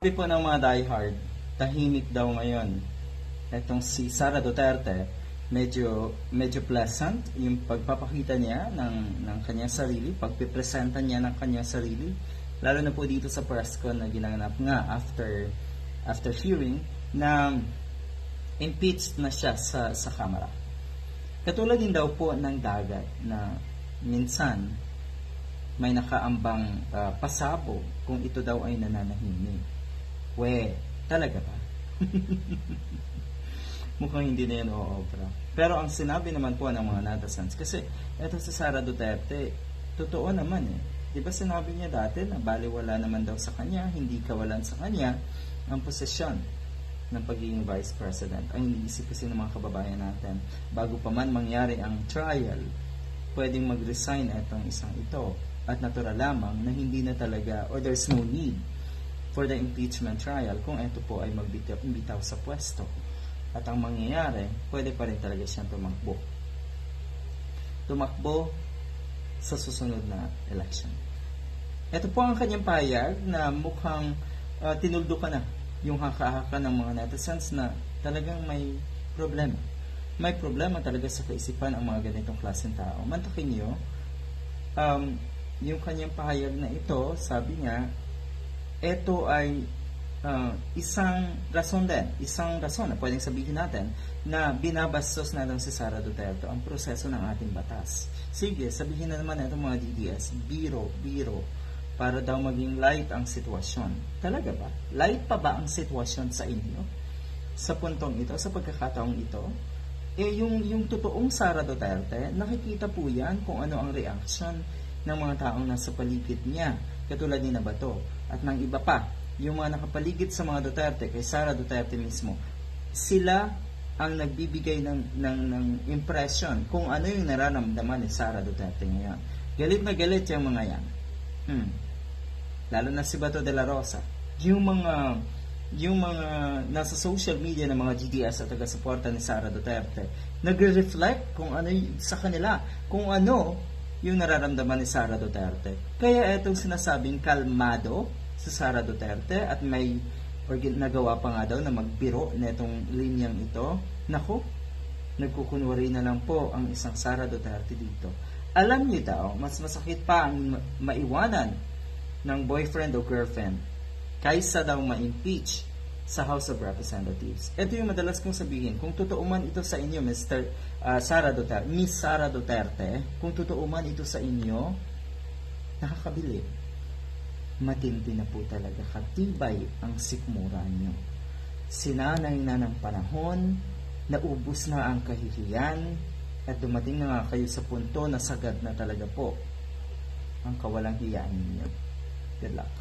Sabi po ng mga diehard, tahimik daw ngayon. Etong si Sara Duterte, medyo pleasant yung pagpapakita niya ng kanyang sarili, pagpipresenta niya ng kanyang sarili, lalo na po dito sa press con na ginanap nga after hearing na impeached na siya sa Kamara. Katulad din daw po ng dagat na minsan may nakaambang pasabog kung ito daw ay nananahimik. Talaga ba? Mukhang hindi na yan o-obra. Pero ang sinabi naman po ng mga netizens, kasi eto si Sara Duterte, totoo naman Di ba sinabi niya dati na baliwala naman daw sa kanya, hindi kawalan sa kanya ang posisyon ng pagiging Vice President. Ang iniisip kasi ng mga kababayan natin, bago pa man mangyari ang trial, pwedeng mag-resign itong isang ito. At natural lamang na hindi na talaga, or there's no need for the impeachment trial kung ito po ay magbitaw sa pwesto. At ang mangyayari, pwede pa rin talaga siyang tumakbo sa susunod na election. Ito po ang kanyang payag na mukhang tinuldo ka na yung haka-haka ng mga netizens na talagang may problema. May problema talaga sa kaisipan ang mga ganitong klaseng tao. Mantakin nyo, yung kanyang pahayag na ito, sabi niya, ito ay isang rason na pwedeng sabihin natin na binabastos na lang si Sara Duterte ang proseso ng ating batas. Sige, sabihin na naman itong mga DDS, biro, para daw maging light ang sitwasyon. Talaga ba? Light pa ba ang sitwasyon sa inyo? Sa puntong ito, sa pagkakataong ito? Yung totoong Sara Duterte, nakikita po yan kung ano ang reaksyon ng mga taong nasa paligid niya, katulad ni Nabato, at ng iba pa, yung mga nakapaligid sa mga Duterte, kay Sara Duterte mismo, sila ang nagbibigay ng impression kung ano yung nararamdaman ni Sara Duterte ngayon. Galit na galit yung mga yan. Lalo na si Bato de la Rosa. Yung mga nasa social media ng mga GDS at taga-suporta ni Sara Duterte, nagre-reflect kung ano sa kanila, kung ano yung nararamdaman ni Sara Duterte. Kaya itong sinasabing kalmado si Sara Duterte at may nagawa pa nga daw na magbiro na itong linyang ito. Naku, nagkukunwari na lang po ang isang Sara Duterte dito. Alam niyo daw, mas masakit pa ang maiwanan ng boyfriend o girlfriend kaysa daw ma-impeach sa House of Representatives. Ito yung madalas kong sabihin, kung totoo man ito sa inyo, Miss Sara Duterte, kung totoo man ito sa inyo, nakakabilib. Matindi na po talaga, katibay ang sikmura nyo. Sinanay na ng panahon, naubos na ang kahihiyan, at dumating na nga kayo sa punto na sagad na talaga po ang kawalang hiyain ninyo. Good luck.